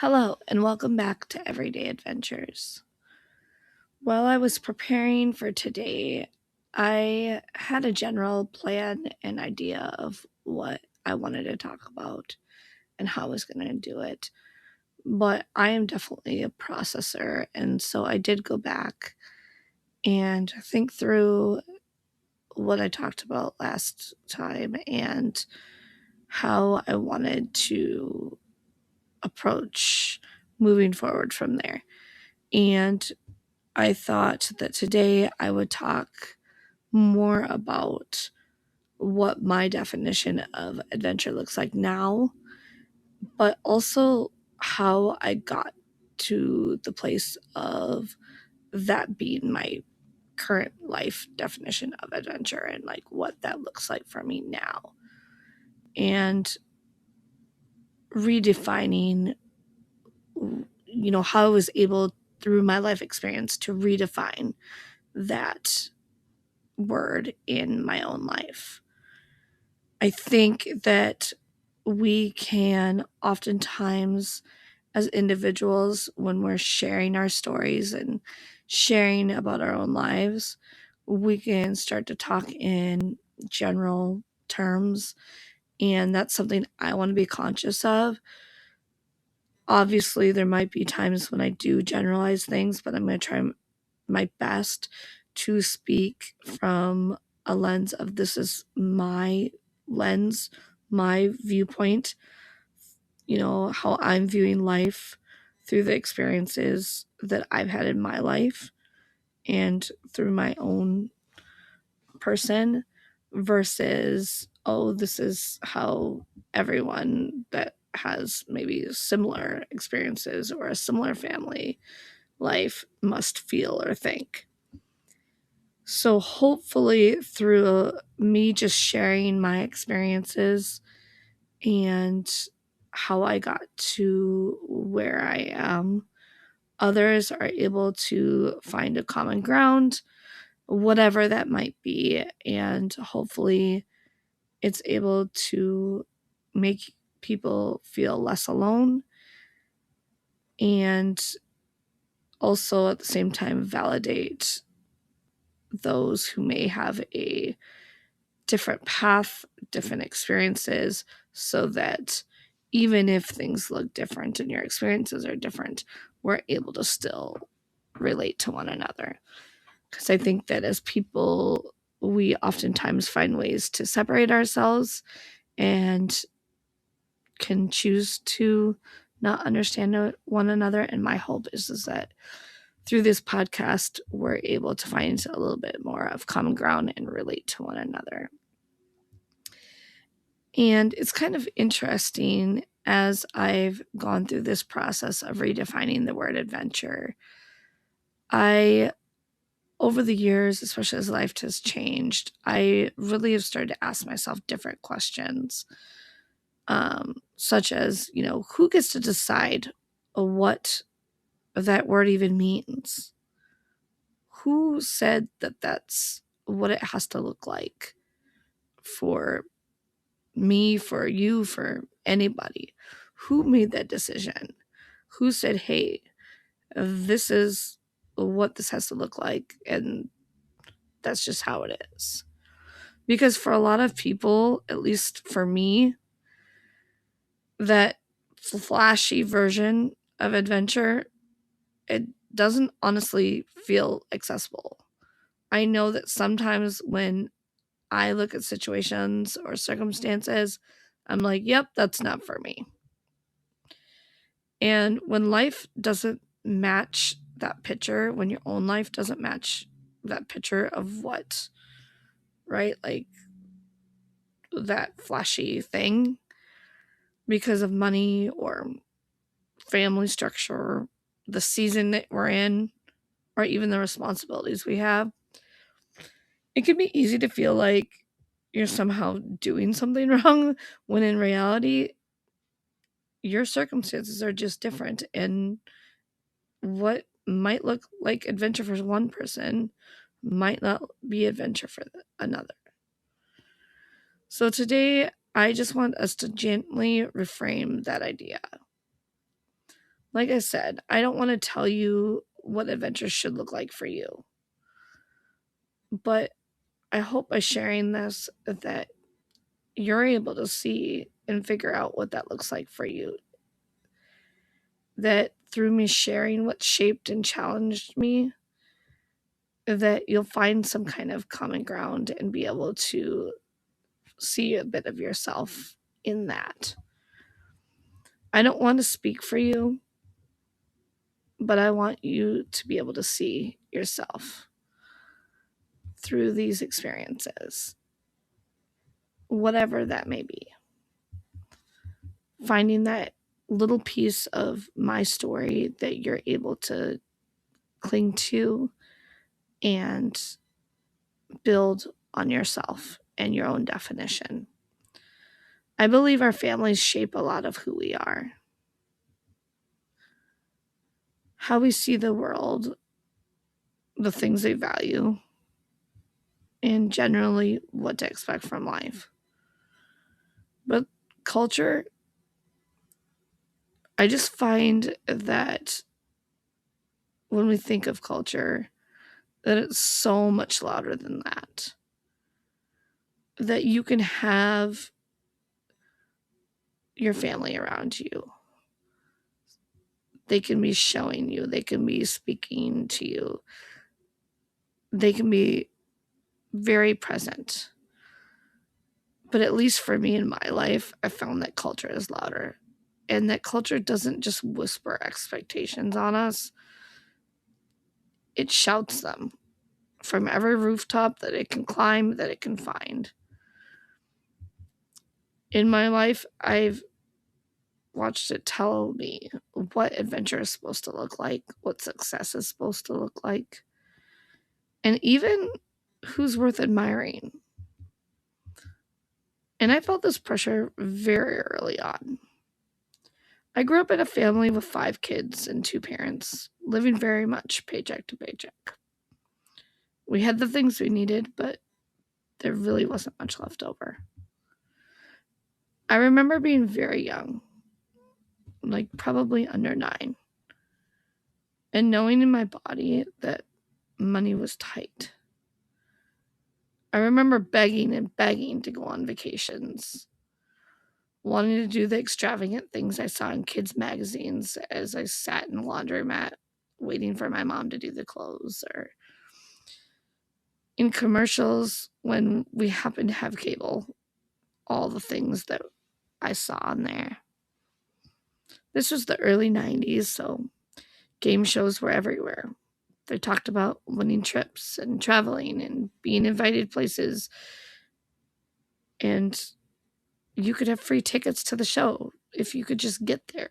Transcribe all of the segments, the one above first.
Hello, and welcome back to Everyday Adventures. While I was preparing for today, I had a general plan and idea of what I wanted to talk about and how I was going to do it. But I am definitely a processor, and so I did go back and think through what I talked about last time and how I wanted to approach moving forward from there. And I thought that today I would talk more about what my definition of adventure looks like now, but also how I got to the place of that being my current life definition of adventure and like what that looks like for me now. And redefining, how I was able through my life experience to redefine that word in my own life. I think that we can oftentimes, as individuals, when we're sharing our stories and sharing about our own lives, we can start to talk in general terms. And that's something I want to be conscious of. Obviously, there might be times when I do generalize things, but I'm going to try my best to speak from a lens of this is my lens, my viewpoint, how I'm viewing life through the experiences that I've had in my life and through my own person versus, oh, this is how everyone that has maybe similar experiences or a similar family life must feel or think. So hopefully through me just sharing my experiences and how I got to where I am, others are able to find a common ground, whatever that might be, and hopefully it's able to make people feel less alone and also at the same time validate those who may have a different path, different experiences, so that even if things look different and your experiences are different, we're able to still relate to one another. Because I think that as people, we oftentimes find ways to separate ourselves and can choose to not understand one another. And my hope is that through this podcast, we're able to find a little bit more of common ground and relate to one another. And it's kind of interesting as I've gone through this process of redefining the word adventure. Over the years, especially as life has changed, I really have started to ask myself different questions, such as, who gets to decide what that word even means? Who said that that's what it has to look like for me, for you, for anybody? Who made that decision? Who said, hey, this is what this has to look like, and that's just how it is? Because for a lot of people, at least for me, that flashy version of adventure, it doesn't honestly feel accessible. I know that sometimes when I look at situations or circumstances, I'm like, yep, that's not for me. And when life doesn't match that picture, when your own life doesn't match that picture of what, right? Like that flashy thing because of money or family structure, the season that we're in, or even the responsibilities we have, it can be easy to feel like you're somehow doing something wrong when in reality, your circumstances are just different. And what might look like adventure for one person might not be adventure for another. So today, I just want us to gently reframe that idea. Like I said, I don't want to tell you what adventure should look like for you. But I hope by sharing this that you're able to see and figure out what that looks like for you. That through me sharing what shaped and challenged me, that you'll find some kind of common ground and be able to see a bit of yourself in that. I don't want to speak for you, but I want you to be able to see yourself through these experiences, whatever that may be. Finding that little piece of my story that you're able to cling to and build on yourself and your own definition. I believe our families shape a lot of who we are. How we see the world, the things they value, and generally what to expect from life. But culture, I just find that when we think of culture, that it's so much louder than that. That you can have your family around you. They can be showing you, they can be speaking to you, they can be very present. But at least for me in my life, I found that culture is louder. And that culture doesn't just whisper expectations on us, it shouts them from every rooftop that it can climb, that it can find. In my life, I've watched it tell me what adventure is supposed to look like, what success is supposed to look like, and even who's worth admiring. And I felt this pressure very early on. I grew up in a family with 5 kids and 2 parents, living very much paycheck to paycheck. We had the things we needed, but there really wasn't much left over. I remember being very young, like probably under 9, and knowing in my body that money was tight. I remember begging and begging to go on vacations, wanting to do the extravagant things I saw in kids' magazines as I sat in the laundromat waiting for my mom to do the clothes, or in commercials when we happened to have cable, all the things that I saw on there. This was the early 90s, so game shows were everywhere. They talked about winning trips and traveling and being invited places, and you could have free tickets to the show if you could just get there.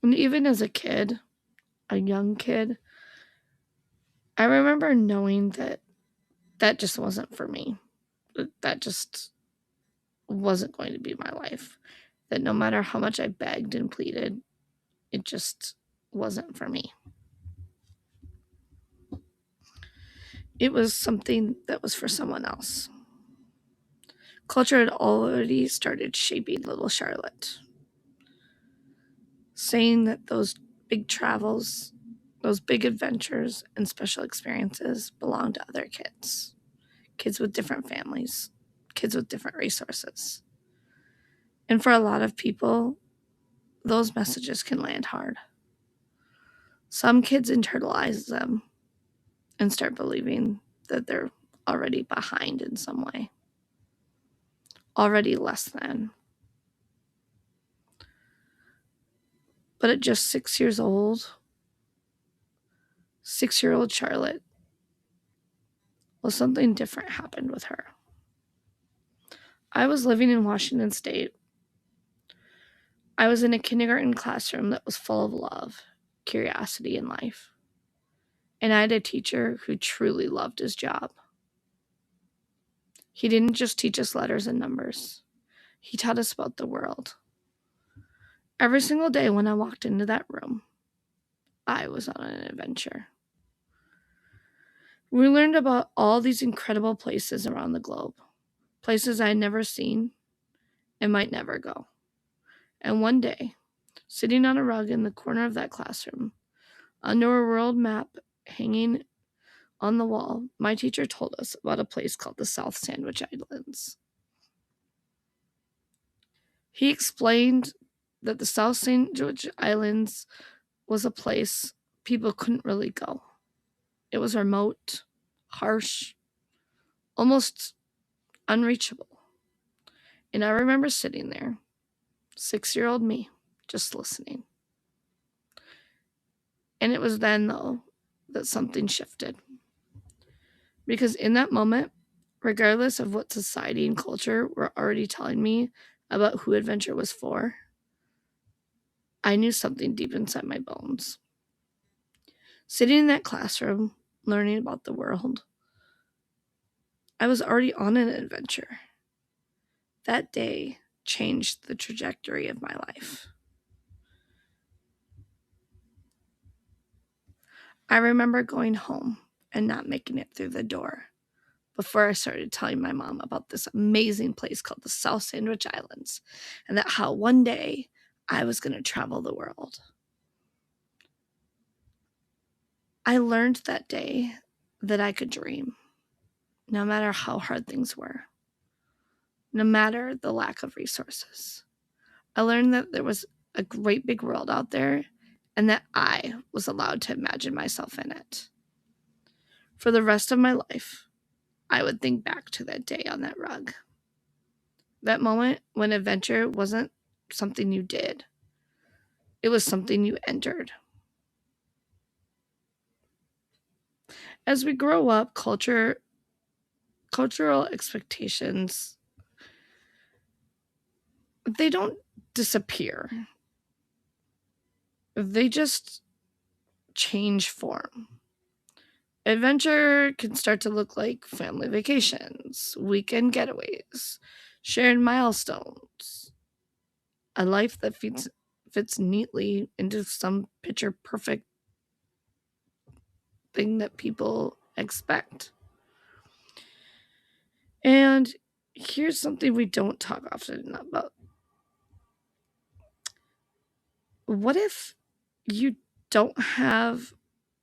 And even as a kid, a young kid, I remember knowing that that just wasn't for me. That just wasn't going to be my life. That no matter how much I begged and pleaded, it just wasn't for me. It was something that was for someone else. Culture had already started shaping little Charlotte, saying that those big travels, those big adventures, and special experiences belonged to other kids. Kids with different families, kids with different resources. And for a lot of people, those messages can land hard. Some kids internalize them and start believing that they're already behind in some way, already less than. But at just 6 years old, 6-year-old Charlotte, well, something different happened with her. I was living in Washington State. I was in a kindergarten classroom that was full of love, curiosity, and life. And I had a teacher who truly loved his job. He didn't just teach us letters and numbers. He taught us about the world. Every single day when I walked into that room, I was on an adventure. We learned about all these incredible places around the globe, places I had never seen and might never go. And one day, Sitting on a rug in the corner of that classroom, under a world map hanging on the wall, my teacher told us about a place called the South Sandwich Islands. He explained that the South Sandwich Islands was a place people couldn't really go. It was remote, harsh, almost unreachable. And I remember sitting there, 6-year-old me, just listening. And it was then, though, that something shifted. Because in that moment, regardless of what society and culture were already telling me about who adventure was for, I knew something deep inside my bones. Sitting in that classroom, learning about the world, I was already on an adventure. That day changed the trajectory of my life. I remember going home and not making it through the door before I started telling my mom about this amazing place called the South Sandwich Islands and that how one day I was going to travel the world. I learned that day that I could dream, no matter how hard things were, no matter the lack of resources. I learned that there was a great big world out there and that I was allowed to imagine myself in it. For the rest of my life, I would think back to that day on that rug. That moment when adventure wasn't something you did, it was something you entered. As we grow up, cultural expectations, they don't disappear. They just change form. Adventure can start to look like family vacations, weekend getaways, shared milestones, a life that fits neatly into some picture perfect thing that people expect. And here's something we don't talk often about. What if you don't have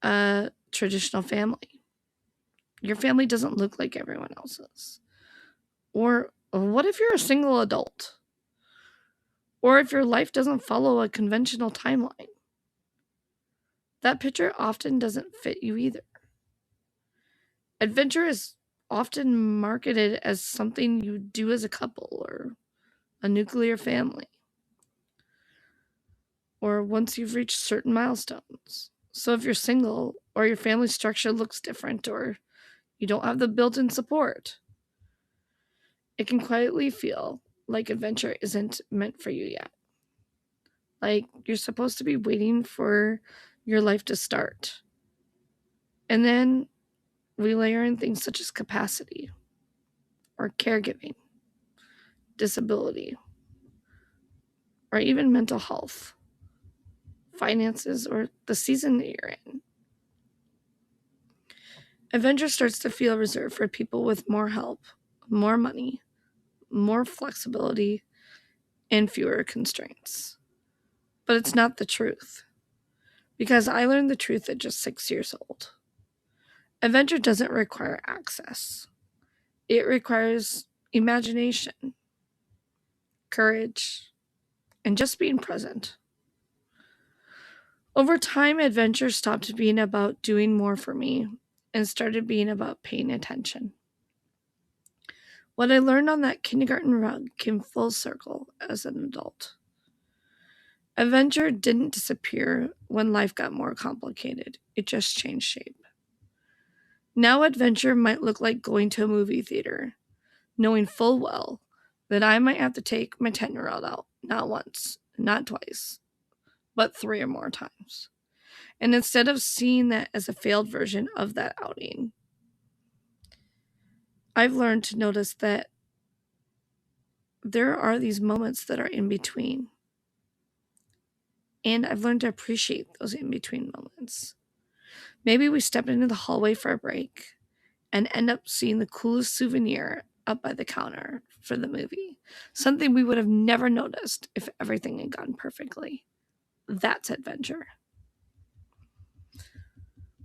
a traditional family? Your family doesn't look like everyone else's. Or what if you're a single adult? Or if your life doesn't follow a conventional timeline? That picture often doesn't fit you either. Adventure is often marketed as something you do as a couple or a nuclear family, or once you've reached certain milestones. So if you're single, or your family structure looks different, or you don't have the built-in support, it can quietly feel like adventure isn't meant for you yet. Like you're supposed to be waiting for your life to start. And then we layer in things such as capacity, or caregiving, disability, or even mental health, finances, or the season that you're in. Adventure starts to feel reserved for people with more help, more money, more flexibility, and fewer constraints. But it's not the truth, because I learned the truth at just 6 years old. Adventure doesn't require access. It requires imagination, courage, and just being present. Over time, adventure stopped being about doing more for me and started being about paying attention. What I learned on that kindergarten rug came full circle as an adult. Adventure didn't disappear when life got more complicated. It just changed shape. Now adventure might look like going to a movie theater, knowing full well that I might have to take my 10-year-old out, not once, not twice, but 3 or more times. And instead of seeing that as a failed version of that outing, I've learned to notice that there are these moments that are in between. And I've learned to appreciate those in between moments. Maybe we step into the hallway for a break and end up seeing the coolest souvenir up by the counter for the movie. Something we would have never noticed if everything had gone perfectly. That's adventure.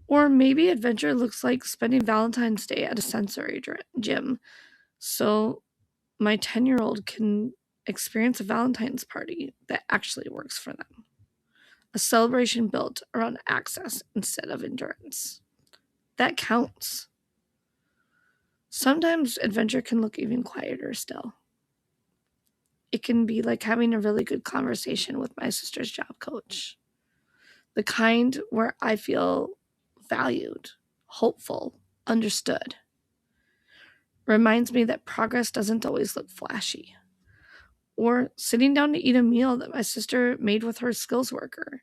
Or maybe adventure looks like spending Valentine's Day at a sensory gym so my 10-year-old can experience a Valentine's party that actually works for them. A celebration built around access instead of endurance. That counts. Sometimes adventure can look even quieter still. It can be like having a really good conversation with my sister's job coach. The kind where I feel valued, hopeful, understood. Reminds me that progress doesn't always look flashy. Or sitting down to eat a meal that my sister made with her skills worker.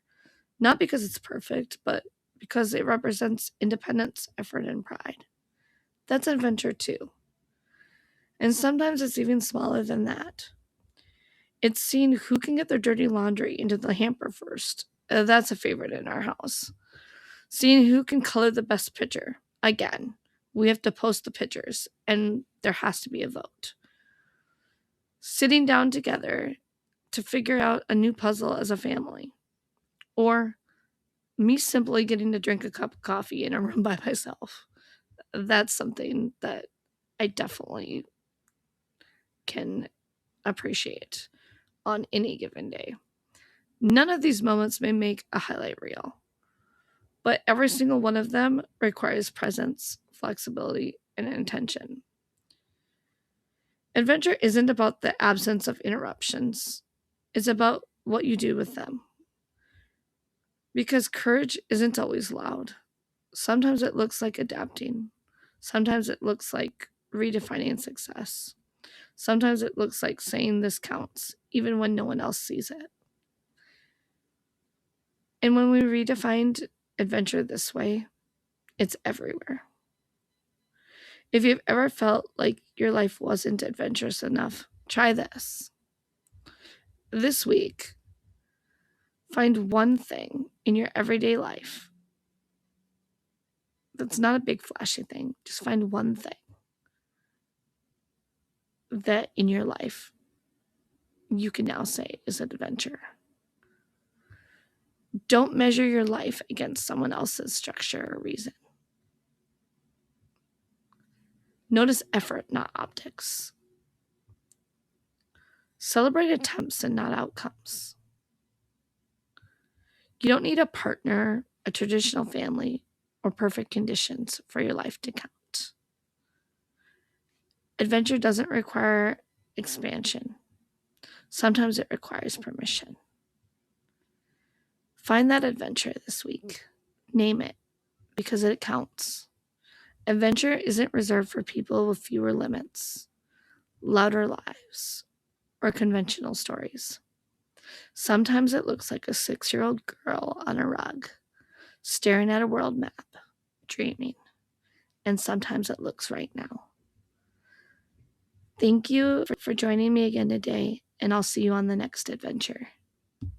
Not because it's perfect, but because it represents independence, effort, and pride. That's adventure too. And sometimes it's even smaller than that. It's seeing who can get their dirty laundry into the hamper first. That's a favorite in our house. Seeing who can color the best picture. Again, we have to post the pictures, and there has to be a vote. Sitting down together to figure out a new puzzle as a family. Or me simply getting to drink a cup of coffee in a room by myself. That's something that I definitely can appreciate on any given day. None of these moments may make a highlight reel, but every single one of them requires presence, flexibility, and intention. Adventure isn't about the absence of interruptions. It's about what you do with them. Because courage isn't always loud. Sometimes it looks like adapting. Sometimes it looks like redefining success. Sometimes it looks like saying this counts, even when no one else sees it. And when we redefined adventure this way, it's everywhere. If you've ever felt like your life wasn't adventurous enough, try this. This week, find one thing in your everyday life that's not a big flashy thing. Just find one thing that in your life you can now say is an adventure. Don't measure your life against someone else's structure or reason. Notice effort, not optics. Celebrate attempts and not outcomes. You don't need a partner, a traditional family, or perfect conditions for your life to count. Adventure doesn't require expansion. Sometimes it requires permission. Find that adventure this week. Name it, because it counts. Adventure isn't reserved for people with fewer limits, louder lives, or conventional stories. Sometimes it looks like a 6-year-old girl on a rug, staring at a world map, dreaming. And sometimes it looks right now. Thank you for joining me again today, and I'll see you on the next adventure.